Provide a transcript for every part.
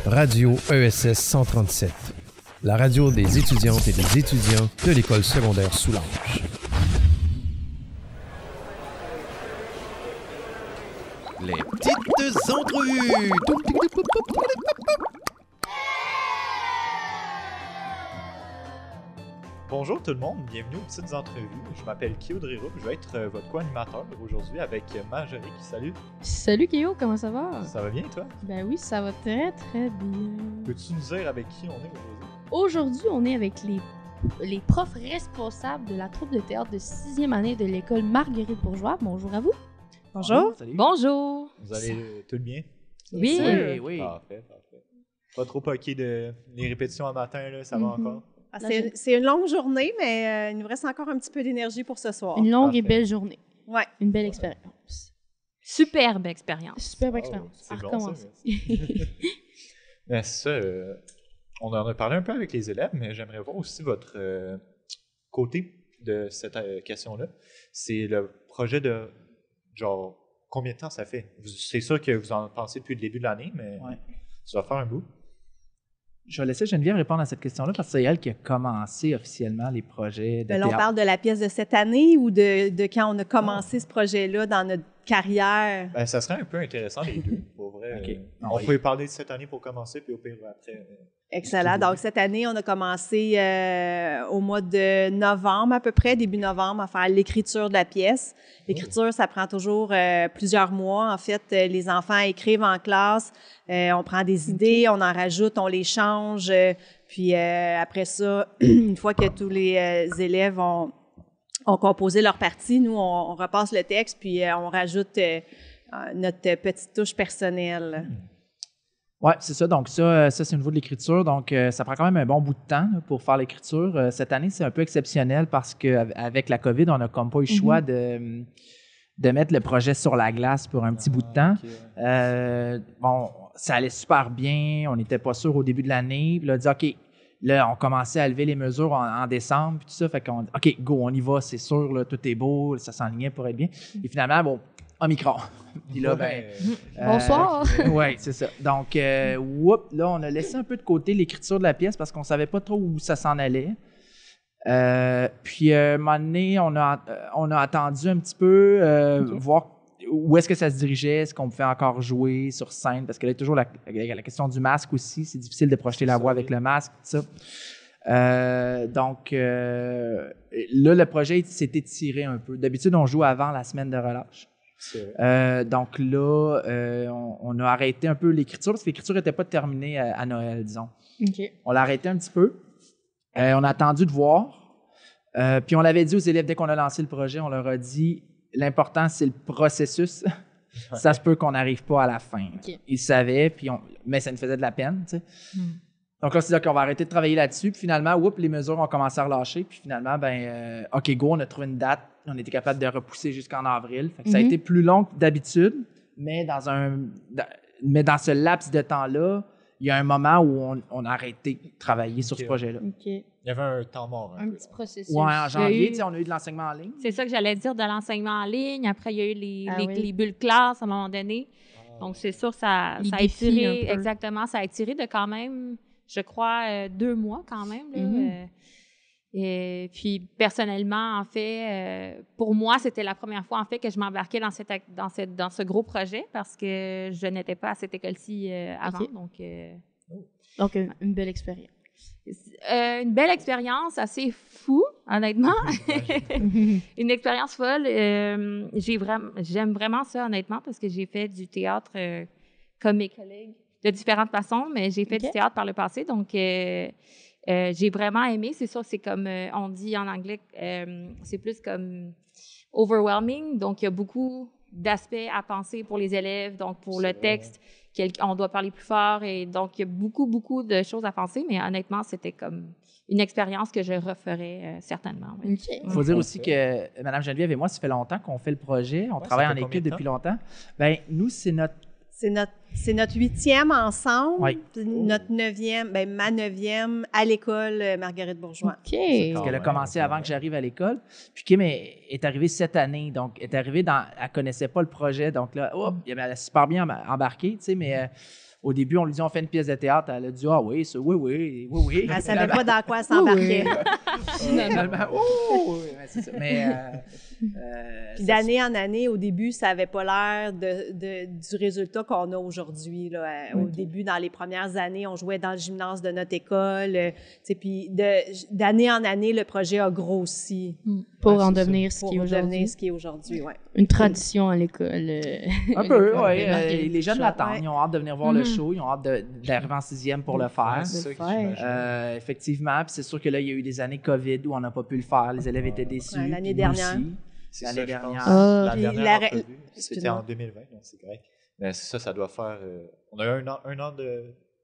Radio ESS 137, la radio des étudiantes et des étudiants de l'école secondaire Soulanges. Les petites entrevues. Bonjour tout le monde, bienvenue aux petites entrevues. Je m'appelle Kyo Drirup, je vais être votre co-animateur aujourd'hui avec Marjorie qui salue. Salut Kyo, comment ça va? Ça va bien toi? Ben oui, ça va très très bien. Peux-tu nous dire avec qui on est aujourd'hui? Aujourd'hui, on est avec les profs responsables de la troupe de théâtre de 6e année de l'école Marguerite Bourgeois. Bonjour à vous. Bonjour. Salut. Bonjour. Vous allez tout bien? Oui. Oui. Parfait. Pas trop poqué de les répétitions en matin, là, ça va encore? Ah, c'est une longue journée, mais il nous reste encore un petit peu d'énergie pour ce soir. Une longue Parfait. et belle journée. Ouais. Une belle expérience. Superbe expérience. Superbe expérience. C'est À bon, recommencer. Mais ça, on en a parlé un peu avec les élèves, mais j'aimerais voir aussi votre côté de cette question-là. C'est le projet de, genre, combien de temps ça fait? C'est sûr que vous en pensez depuis le début de l'année, mais Ouais. ça va faire un bout. Je vais laisser Geneviève répondre à cette question-là parce que c'est elle qui a commencé officiellement les projets de Ben là, on théâtre. parle de la pièce de cette année ou de quand on a commencé ce projet-là dans notre carrière? Ben, ça serait un peu intéressant les deux, pour vrai. Ok. On peut parler de cette année pour commencer, puis au pire après. Excellent. Donc, cette année, on a commencé au mois de novembre à peu près, début novembre, à faire l'écriture de la pièce. L'écriture, ça prend toujours plusieurs mois. En fait, les enfants écrivent en classe, on prend des idées, on en rajoute, on les change. Puis après ça, une fois que tous les élèves ont composé leur partie, nous, on repasse le texte, puis on rajoute notre petite touche personnelle. Oui, c'est ça. Donc, ça c'est au niveau de l'écriture. Donc, ça prend quand même un bon bout de temps là, pour faire l'écriture. Cette année, c'est un peu exceptionnel parce qu'avec la COVID, on n'a comme pas eu le choix de mettre le projet sur la glace pour un petit bout de temps. Okay. Bon, ça allait super bien. On n'était pas sûr au début de l'année. Puis là, on a dit, OK, là, on commençait à lever les mesures en décembre, puis tout ça. Fait qu'on dit, OK, go, on y va, c'est sûr, là, tout est beau, ça s'enlignait pour être bien. Et finalement, bon, Omicron. Puis là, ben. Bonsoir. Oui, c'est ça. Donc, là, on a laissé un peu de côté l'écriture de la pièce parce qu'on ne savait pas trop où ça s'en allait. Puis, à un moment donné, on a attendu un petit peu, voir où est-ce que ça se dirigeait, est-ce qu'on pouvait encore jouer sur scène, parce qu'il y a toujours la question du masque aussi. C'est difficile de projeter la voix avec le masque, tout ça. Donc, là, le projet s'est étiré un peu. D'habitude, on joue avant la semaine de relâche. Donc là, on a arrêté un peu l'écriture parce que l'écriture n'était pas terminée à Noël, disons. OK. On l'a arrêté un petit peu. On a attendu de voir. Puis on l'avait dit aux élèves dès qu'on a lancé le projet, on leur a dit l'important, c'est le processus. Ça se peut qu'on n'arrive pas à la fin. OK. Ils savaient, mais ça nous faisait de la peine, tu sais. Donc là, on s'est dit qu'on va arrêter de travailler là-dessus. Puis finalement, les mesures ont commencé à relâcher. Puis finalement, OK, go, on a trouvé une date. On était capable de repousser jusqu'en avril. Fait que ça a été plus long que d'habitude, mais dans ce laps de temps-là, il y a un moment où on a arrêté de travailler sur ce projet-là. OK. Il y avait un temps mort. Un petit processus. Ouais, en janvier, on a eu de l'enseignement en ligne. C'est ça que j'allais dire de l'enseignement en ligne. Après, il y a eu oui. les bulles classe à un moment donné. Donc, c'est sûr, ça Les a défis étiré. un peu. Exactement, ça a étiré de quand même, je crois, 2 mois quand même. Là, et puis, personnellement, en fait, pour moi, c'était la première fois, en fait, que je m'embarquais dans ce gros projet parce que je n'étais pas à cette école-ci avant. OK. Donc, une belle expérience. une belle expérience, assez fou, honnêtement. Une expérience folle. J'aime vraiment ça, honnêtement, parce que j'ai fait du théâtre comme mes collègues de différentes façons, mais j'ai fait du théâtre par le passé, donc j'ai vraiment aimé. C'est sûr, c'est comme on dit en anglais, c'est plus comme overwhelming, donc il y a beaucoup d'aspects à penser pour les élèves, donc pour le texte, on doit parler plus fort, et donc il y a beaucoup de choses à penser, mais honnêtement, c'était comme une expérience que je referais certainement. Oui. Il faut dire aussi que Mme Geneviève et moi, ça fait longtemps qu'on fait le projet. On travaille en équipe depuis longtemps. Bien, nous, c'est notre C'est notre 8e ensemble, Oui. puis notre 9e, ma 9e à l'école Marguerite Bourgeois. OK. Parce qu'elle a commencé avant que j'arrive à l'école. Puis Kim est arrivée cette année. Donc, elle est arrivée elle ne connaissait pas le projet. Donc là, elle a super bien embarqué, tu sais, mais Au début, on lui dit on fait une pièce de théâtre. Elle a dit ah oui, ça, oui. Elle ne savait pas dans quoi elle s'embarquait. Finalement, oh, oui, c'est ça. Mais Puis d'année en année, au début, ça n'avait pas l'air du résultat qu'on a aujourd'hui. Au début, dans les premières années, on jouait dans le gymnase de notre école. Puis d'année en année, le projet a grossi. Pour en devenir ce qui est aujourd'hui. Ouais. Une tradition à l'école. Un peu, oui. Les jeunes l'attendent. Ils ont hâte de venir voir le show. Ils ont hâte d'arriver en 6e pour le faire. C'est ça que j'imagine. Effectivement. Puis c'est sûr que là, il y a eu des années COVID où on n'a pas pu le faire. Les élèves étaient déçus. L'année dernière. L'année dernière. La dernière entrevue, c'était en 2020, donc c'est correct. Mais ça doit faire... on a eu un an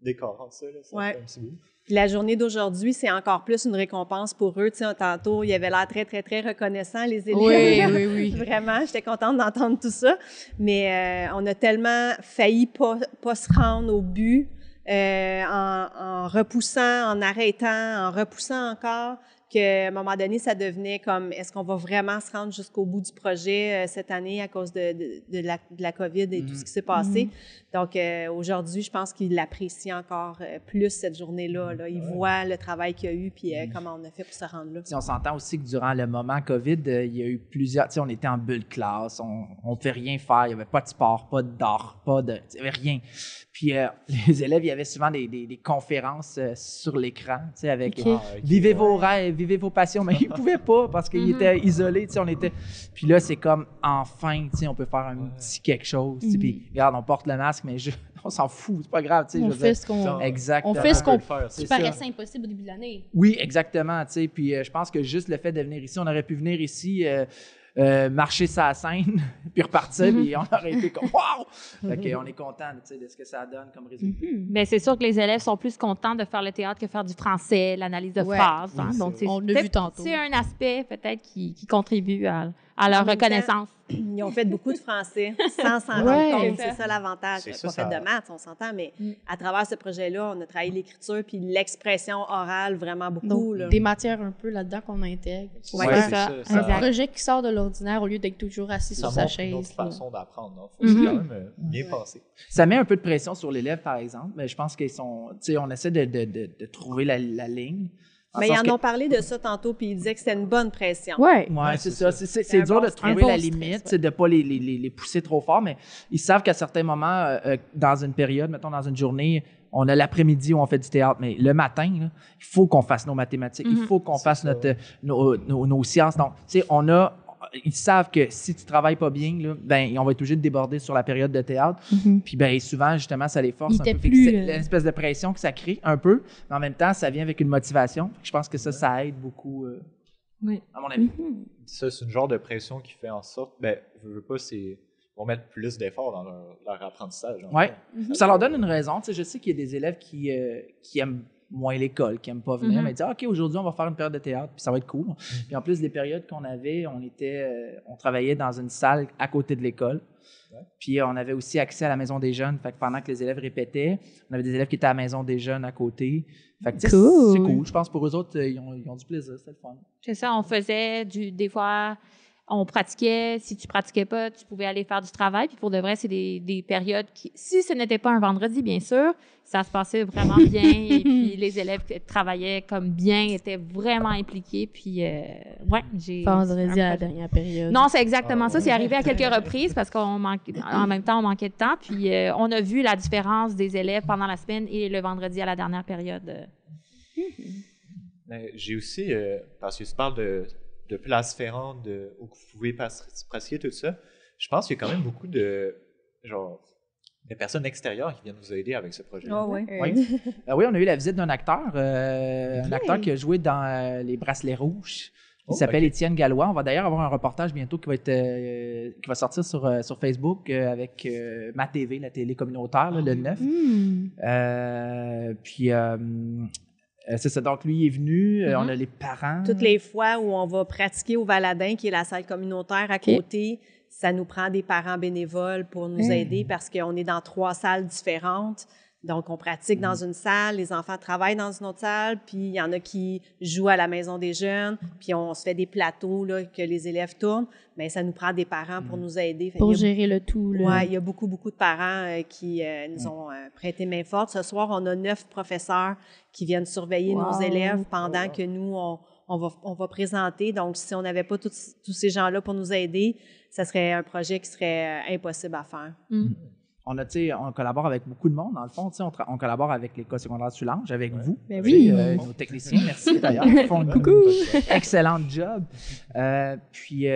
d'écart entre ça. Là, ça fait un petit bout. Puis la journée d'aujourd'hui, c'est encore plus une récompense pour eux. Tu sais, tantôt, il avait l'air très, très, très reconnaissant, les élèves. Oui. Vraiment, j'étais contente d'entendre tout ça. Mais on a tellement failli pas se rendre au but en repoussant, en arrêtant, en repoussant encore, qu'à un moment donné, ça devenait comme, est-ce qu'on va vraiment se rendre jusqu'au bout du projet cette année à cause de la COVID et tout ce qui s'est passé? Donc, aujourd'hui, je pense qu'il apprécie encore plus cette journée-là. Là. Il voit le travail qu'il y a eu puis comment on a fait pour se rendre là. Puis on s'entend aussi que durant le moment COVID, il y a eu plusieurs... Tu sais, on était en bulle classe, on ne pouvait rien faire, il n'y avait pas de sport, pas d'art, il n'y avait rien. Puis les élèves, il y avait souvent des conférences sur l'écran, tu sais, avec vivez vos rêves, vivez vos passions, mais ils ne pouvaient pas parce qu'ils étaient isolés, tu sais, on était... Puis là, c'est comme, enfin, tu sais, on peut faire un petit quelque chose, tu sais, puis regarde, on porte le masque, mais on s'en fout, c'est pas grave, tu sais. On fait ce qu'on... Exactement. On fait ce qu'on... C'est qui paraissait impossible au début de l'année. Oui, exactement, tu sais, puis je pense que juste le fait de venir ici, on aurait pu venir ici... marcher sa scène, puis repartir, puis on aurait été comme « wow! » Fait qu'on est content de ce que ça donne comme résultat. Mais c'est sûr que les élèves sont plus contents de faire le théâtre que faire du français, l'analyse de phrases. Hein? Donc, on l'a vu tantôt. C'est un aspect peut-être qui contribue à leur reconnaissance. Ils ont fait beaucoup de français sans s'en rendre compte. C'est ça l'avantage. C'est pas ça, fait de maths, on s'entend, mais à travers ce projet-là, on a travaillé l'écriture puis l'expression orale vraiment beaucoup. Donc, là. des matières un peu là-dedans qu'on intègre. Ouais, c'est ça. Un projet qui sort de l'ordinaire au lieu d'être toujours assis sur sa chaise. C'est une autre façon d'apprendre. Il faut quand même bien passer. Ça met un peu de pression sur l'élève, par exemple, mais je pense qu'ils sont... Tu sais, on essaie de trouver la ligne. Mais ils en ont parlé de ça tantôt, puis ils disaient que c'était une bonne pression. Oui, c'est ça. C'est dur de trouver la limite, de ne pas les pousser trop fort, mais ils savent qu'à certains moments, dans une période, mettons dans une journée, on a l'après-midi où on fait du théâtre, mais le matin, là, il faut qu'on fasse nos mathématiques, il faut qu'on fasse nos sciences. Donc, tu sais, ils savent que si tu travailles pas bien, là, ben, on va être obligé de déborder sur la période de théâtre. Puis ben, souvent, justement, ça les force un peu. L'espèce de pression que ça crée, un peu, mais en même temps, ça vient avec une motivation. Je pense que ça aide beaucoup, à mon avis. Ça, c'est une genre de pression qui fait en sorte, je veux pas, ils vont mettre plus d'efforts dans leur apprentissage. Oui, ça leur donne une raison. Tu sais, je sais qu'il y a des élèves qui aiment moins l'école, qui n'aiment pas venir, mais disent OK, aujourd'hui, on va faire une période de théâtre, puis ça va être cool. Puis en plus, les périodes qu'on avait, on travaillait dans une salle à côté de l'école. Puis on avait aussi accès à la maison des jeunes. Fait que pendant que les élèves répétaient, on avait des élèves qui étaient à la maison des jeunes à côté. Fait que c'est cool. Je pense pour eux autres, ils ont du plaisir, c'était le fun. C'est ça, on faisait des fois... On pratiquait. Si tu pratiquais pas, tu pouvais aller faire du travail. Puis pour de vrai, c'est des périodes qui, si ce n'était pas un vendredi, bien sûr, ça se passait vraiment bien. Et puis les élèves travaillaient comme bien, étaient vraiment impliqués. Puis, j'ai... Vendredi à la dernière période. Non, c'est exactement ça. C'est arrivé à quelques reprises parce en même temps, on manquait de temps. Puis on a vu la différence des élèves pendant la semaine et le vendredi à la dernière période. J'ai aussi, parce que tu parles de places différentes où vous pouvez pratiquer tout ça. Je pense qu'il y a quand même beaucoup de personnes extérieures qui viennent nous aider avec ce projet. Oh, oui. Oui, on a eu la visite d'un acteur, un acteur qui a joué dans Les Bracelets Rouges. Il s'appelle Étienne Gallois. On va d'ailleurs avoir un reportage bientôt qui va sortir sur Facebook avec Ma TV, la télé communautaire, le 9. C'est ça. Donc, lui, il est venu. On a les parents. Toutes les fois où on va pratiquer au Valadin, qui est la salle communautaire à côté, ça nous prend des parents bénévoles pour nous aider parce qu'on est dans 3 salles différentes. Donc, on pratique dans une salle, les enfants travaillent dans une autre salle, puis il y en a qui jouent à la maison des jeunes, puis on se fait des plateaux là, que les élèves tournent, mais ça nous prend des parents pour nous aider. Pour gérer le tout. Oui, il y a beaucoup de parents qui nous ont prêté main forte. Ce soir, on a 9 professeurs qui viennent surveiller nos élèves pendant que nous, on va présenter. Donc, si on n'avait pas tous ces gens-là pour nous aider, ça serait un projet qui serait impossible à faire. On collabore avec beaucoup de monde, dans le fond. On collabore avec l'École secondaire de Soulanges, avec vous. Ben oui. Nos techniciens, merci d'ailleurs. Ils font un excellent job. Puis,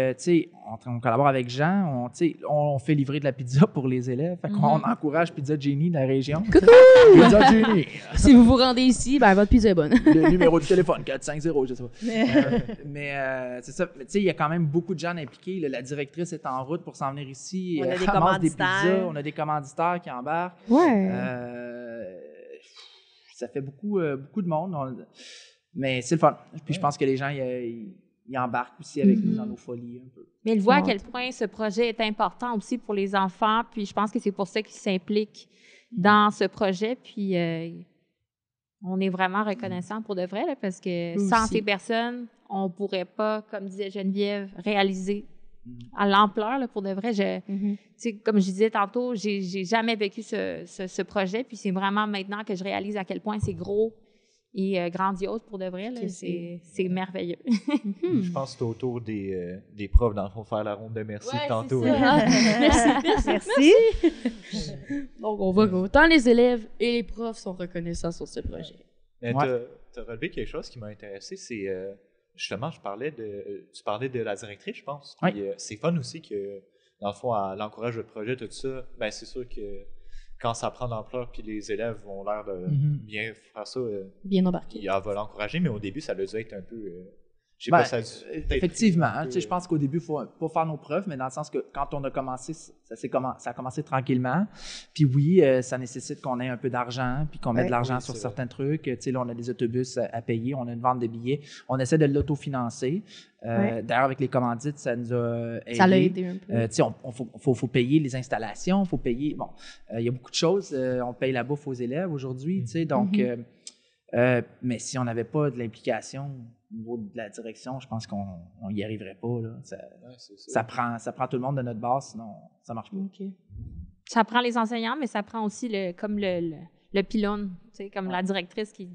on collabore avec Jean. On fait livrer de la pizza pour les élèves. Fait qu'on encourage Pizza Jenny de la région. Pizza Jenny! Si vous vous rendez ici, ben votre pizza est bonne. Le numéro de téléphone, 450, je sais pas. Mais c'est ça. Mais il y a quand même beaucoup de gens impliqués. La directrice est en route pour s'en venir ici. On a des commanditaires. commanditaires. On a des commanditaires qui embarquent. Ouais. Ça fait beaucoup de monde. Mais c'est le fun. Puis je pense que les gens ils embarquent aussi avec nous dans nos folies un peu. Mais il voit à quel point ce projet est important aussi pour les enfants. Puis je pense que c'est pour ça qu'ils s'impliquent dans ce projet. Puis on est vraiment reconnaissant pour de vrai, là, parce que sans ces personnes, on ne pourrait pas, comme disait Geneviève, réaliser à l'ampleur, là, pour de vrai. Comme je disais tantôt, j'ai jamais vécu ce projet, puis c'est vraiment maintenant que je réalise à quel point c'est gros et grandiose pour de vrai. Là. C'est merveilleux. Je pense que c'est autour des profs, dans le fond, faire la ronde de merci tantôt. Merci. Donc, on voit qu'autant les élèves et les profs sont reconnaissants sur ce projet. Tu as relevé quelque chose qui m'a intéressé, c'est justement, tu parlais de la directrice, je pense. Oui. Puis, c'est fun aussi que, dans le fond, elle encourage le projet, tout ça. Ben, c'est sûr que quand ça prend de l'ampleur, puis les élèves ont l'air de bien faire ça, bien embarqué. elle va l'encourager, mais au début, ça doit être un peu... je sais Ben, pas, ça effectivement. Je pense qu'au début, il faut pas faire nos preuves, mais dans le sens que quand on a commencé, ça a commencé tranquillement. Puis oui, ça nécessite qu'on ait un peu d'argent, puis qu'on mette de l'argent sur certains trucs. Là, on a des autobus à payer, on a une vente de billets. On essaie de l'autofinancer. D'ailleurs, avec les commandites, ça nous a aidé. Ça l'a aidé un peu. Faut payer les installations, il faut payer... Bon, il y a beaucoup de choses. On paye la bouffe aux élèves aujourd'hui, donc... mais si on n'avait pas de l'implication au niveau de la direction, je pense qu'on n'y arriverait pas. Là. Ça prend tout le monde de notre base, sinon ça ne marche pas. Okay. Ça prend les enseignants, mais ça prend aussi le pylône, comme la directrice qui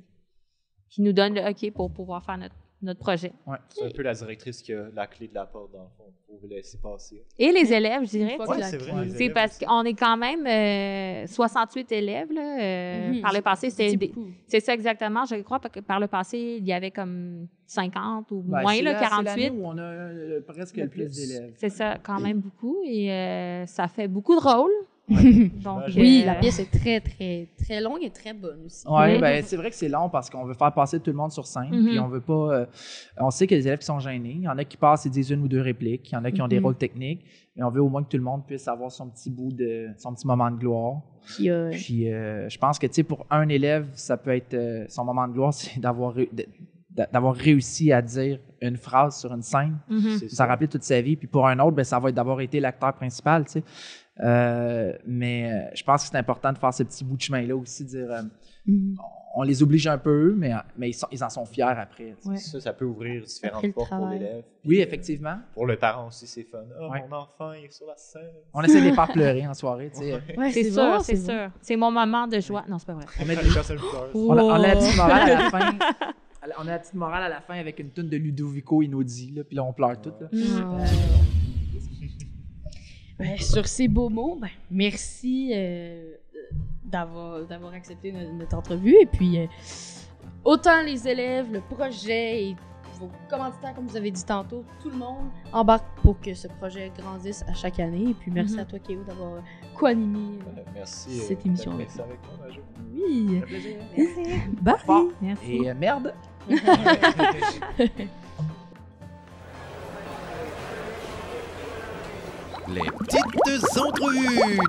nous donne le OK pour pouvoir faire notre projet. Ouais. C'est un peu la directrice qui a la clé de la porte, dans le fond, pour vous laisser passer. Et les élèves, je dirais. C'est vrai. C'est parce qu'on est quand même 68 élèves. Là, par le passé, c'est ça exactement. Je crois que par le passé, il y avait comme 50 ou moins, 48. C'est l'année où on a presque le plus d'élèves. C'est ça, quand même beaucoup. Et ça fait beaucoup de rôles. Donc, oui, la pièce est très, très, très longue et très bonne aussi. Oui, ben, c'est vrai que c'est long parce qu'on veut faire passer tout le monde sur scène. Puis on veut pas. On sait qu'il y a des élèves qui sont gênés. Il y en a qui passent et disent une ou deux répliques. Il y en a qui ont des rôles techniques. Mais on veut au moins que tout le monde puisse avoir son petit moment de gloire. Puis je pense que pour un élève, ça peut être son moment de gloire, c'est d'avoir réussi à dire une phrase sur une scène. Ça rappelle toute sa vie. Puis pour un autre, ben, ça va être d'avoir été l'acteur principal, tu sais. Mais je pense que c'est important de faire ce petit bout de chemin-là aussi, de dire on les oblige un peu, mais ils en sont fiers après. Ouais. Ça peut ouvrir différentes portes pour l'élève. Oui, effectivement. Pour le parent aussi, c'est fun. Mon enfant, il est sur la scène. On essaie de les faire pleurer en soirée. Tu sais. Ouais, c'est sûr, c'est sûr. C'est mon moment de joie. Non, c'est pas vrai. On a la petite morale à la fin. On a la petite morale à la fin avec une toune de Ludovico Einaudi, là, puis là, on pleure toutes. Sur ces beaux mots, merci d'avoir accepté notre entrevue. Et puis, autant les élèves, le projet et vos commanditaires, comme vous avez dit tantôt, tout le monde embarque pour que ce projet grandisse à chaque année. Et puis, merci à toi, Kéo, d'avoir co-animé cette émission. Merci avec moi, Majo. Oui. Merci. Bye. Merci. Et merde. Les petites entrevues.